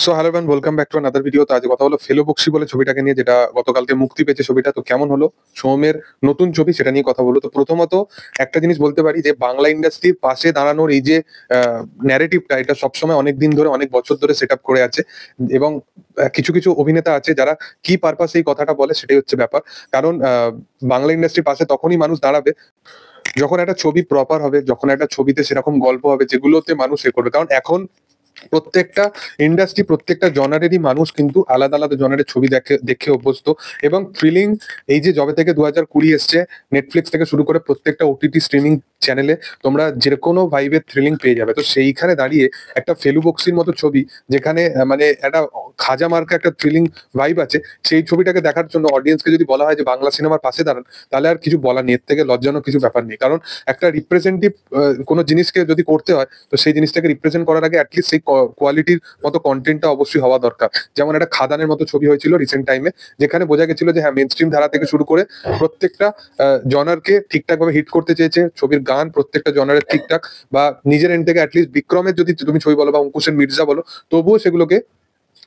So hello everyone, welcome back to another video. তো আজ কথা হলো ফেলো বক্সি বলে ছবিটাকে নিয়ে, যেটা গতকালকে মুক্তি পেয়েছে ছবিটা। তো কেমন হলো সৌমের নতুন ছবি, সেটা নিয়ে কথা বলবো। তো প্রথমত একটা জিনিস বলতে পারি যে বাংলা ইন্ডাস্ট্রির পাশে দাঁড়ানোর এই যে ন্যারেটিভটা, এটা সবসময় অনেক দিন ধরে, অনেক বছর ধরে সেট আপ করে আছে। এবং কিছু কিছু অভিনেতা আছে যারা কি পারপাস এই কথাটা বলে, সেটাই হচ্ছে ব্যাপার। কারণ বাংলা ইন্ডাস্ট্রির পাশে তখনই মানুষ দাঁড়াবে যখন একটা ছবি প্রপার হবে, যখন একটা ছবিতে সেরকম গল্প হবে যেগুলোতে মানুষ করবে। কারণ এখন প্রত্যেকটা ইন্ডাস্ট্রি, প্রত্যেকটা জনারেরই মানুষ কিন্তু আলাদা আলাদা জনারের ছবি দেখে দেখে অভ্যস্ত। এবং থ্রিলিং, এই যে যবে থেকে 2020 এসছে, নেটফ্লিক্স থেকে শুরু করে প্রত্যেকটা ওটিটি স্ট্রিমিং চ্যানেলে তোমরা যে কোনো ভাইবের থ্রিলিং পেয়ে যাবে। তো সেইখানে দাঁড়িয়ে একটা ফেলু বক্সির মতো ছবি, যেখানে মানে একটা খাজা মার্কা একটা থ্রিলিং ভাইব আছে, সেই ছবিটাকে দেখার জন্য অডিয়েন্সকে যদি বলা হয় যে বাংলা সিনেমার পাশে দাঁড়ান, তাহলে আর কিছু বলার নেই, এর থেকে লজ্জানোর কিছু ব্যাপার নেই। কারণ একটা রিপ্রেজেন্টেটিভ কোনো জিনিসকে যদি করতে হয়, তো সেই জিনিসটাকে রিপ্রেজেন্ট করার আগে অ্যাটলিস্ট সেই কোয়ালিটির মতো কন্টেন্টটা অবশ্যই হওয়া দরকার। যেমন একটা খাদানের মতো ছবি হয়েছিল রিসেন্ট টাইমে, যেখানে বোঝা গেছিল যে হ্যাঁ, মেন স্ট্রিম ধারা থেকে শুরু করে প্রত্যেকটা জনারকে ঠিকঠাক ভাবে হিট করতে চেয়েছে। ছবির গান প্রত্যেকটা জনারের ঠিকঠাক, বা নিজের এন্ড থেকে অ্যাটলিস্ট বিক্রমের যদি তুমি ছবি বলো বা অঙ্কুশের মির্জা বলো, তবুও সেগুলোকে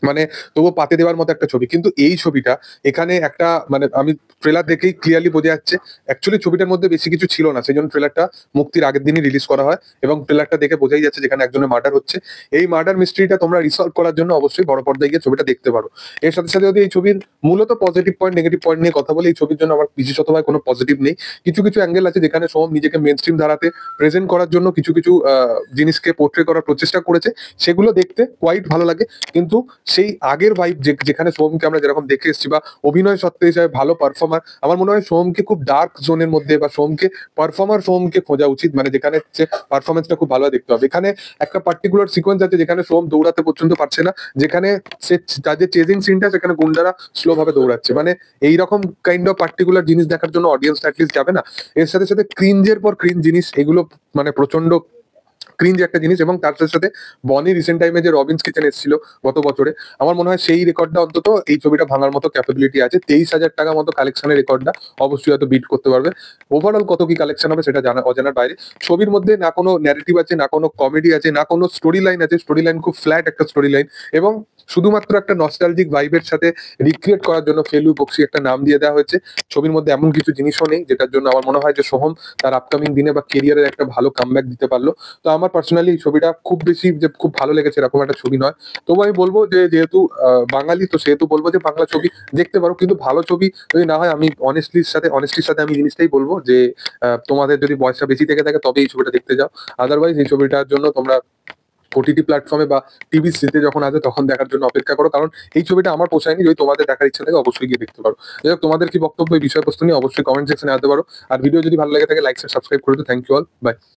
মানে তবুও পাতে দেওয়ার মতো একটা ছবি। কিন্তু এই ছবিটা, এখানে একটা মানে আমি ট্রেলার দেখেই ক্লিয়ারলি বোঝা যাচ্ছে অ্যাকচুয়ালি ছবিটার মধ্যে বেশি কিছু ছিল না। সেই জন্য ট্রেলারটা মুক্তির আগের দিনই রিলিজ করা হয়, এবং ট্রেলারটা দেখে বোঝাই যাচ্ছে যেখানে একজনের মার্ডার হচ্ছে। এই মার্ডার মিস্ট্রিটা তোমরা রিসলভ করার জন্য অবশ্যই বড় পর্দায় গিয়ে ছবিটা দেখতে পারো। এর সাথে সাথে যদি এই ছবির মূলত পজিটিভ পয়েন্ট নেগেটিভ পয়েন্ট নিয়ে কথা বলি, এই ছবির জন্য আমার বিশেষতভাবে কোনো পজিটিভ নেই। কিছু কিছু অ্যাঙ্গেল আছে যেখানে সোম নিজেকে মেন স্ট্রিম ধারাতে প্রেজেন্ট করার জন্য কিছু কিছু জিনিসকে পোর্ট্রে করার প্রচেষ্টা করেছে, সেগুলো দেখতে কোয়াইট ভালো লাগে। কিন্তু সেই আগের ভাইব যেখানে সোমকে আমরা যেরকম দেখে এসেছি, বা অভিনয় সত্ত্বে হিসাবে ভালো পারফর্মার, আমার মনে হয় সোমকে খুব ডার্ক জোনের মধ্যে, বা সোমকে পারফর্মার সোমকে খোঁজা উচিত, মানে যেখানে সে পারফরমেন্সটা খুব ভালো দেখতে হবে। এখানে একটা পার্টিকুলার সিকোয়েন্স আছে যেখানে সোম দৌড়াতে পর্যন্ত পারছে না, যেখানে সে তার যে চেজিং সিনটা, সেখানে গুন্ডারা স্লো ভাবে দৌড়াচ্ছে। মানে এইরকম কাইন্ড অফ পার্টিকুলার জিনিস দেখার জন্য অডিয়েন্স অ্যাটলিস্ট যাবে না? এর সাথে সাথে ক্রিঞ্জের পর ক্রিঞ্জ জিনিস, এগুলো মানে প্রচন্ড ক্রিঞ্জ একটা জিনিস। এবং তার সাথে সাথে বনি রিসেন্ট টাইমে যে রবিন্স কিচেন এসেছিল গত বছরে, আমার মনে হয় সেই রেকর্ডটা অন্তত এই ছবিটা ভাঙার মতো ক্যাপাবিলিটি আছে। 23,000 টাকা মতো কালেকশনের রেকর্ডটা অবশ্যই হয়তো বিট করতে পারবে। ওভারঅল কত কি কালেকশন হবে সেটা জানা অজানার বাইরে। ছবির মধ্যে না কোনো ন্যারেটিভ আছে, না কোনো কমেডি আছে, না কোনো স্টোরি লাইন আছে। স্টোরি লাইন খুব ফ্ল্যাট একটা স্টোরি লাইন, এবং শুধুমাত্র একটা নস্টালজিক ভাইবের সাথে রিক্রিয়েট করার জন্য ফেলু বক্সি একটা নাম দিয়ে দেওয়া হয়েছে। ছবির মধ্যে এমন কিছু জিনিসও নেই যেটার জন্য আমার মনে হয় যে সোহম তার আপকামিং দিনে বা কেরিয়ারের একটা ভালো কামব্যাক দিতে পারলো। তো আমার পার্সোনালি এই ছবিটা খুব বেশি যে খুব ভালো লেগেছে এরকম একটা ছবি নয়। তবু আমি বলবো যে যেহেতু বাঙালি, তো সেহেতু বলবো যে বাংলা ছবি দেখতে পারো, কিন্তু ভালো ছবি যদি না হয়, আমি অনেস্টির সাথে আমি জিনিসটাই বলবো যে তোমাদের যদি বয়সটা বেশি থেকে থাকে তবে এই ছবিটা দেখতে যাও। আদারওয়াইজ এই ছবিটার জন্য তোমরা ওটিটি প্ল্যাটফর্মে বা টিভি সিতে যখন আসে তখন দেখার জন্য অপেক্ষা করো। কারণ এই ছবিটা আমার পোষায়নি। যদি তোমাদের দেখার ইচ্ছা থাকে অবশ্যই গিয়ে দেখতে পারো। যাই হোক, তোমাদের কি বক্তব্য এই বিষয়বস্তু নিয়ে অবশ্যই কমেন্ট সেকশনে আসতে পারো। আর ভিডিও যদি ভালো লেগে থাকে লাইক সাবস্ক্রাইব করে দিও। Thank you all, by.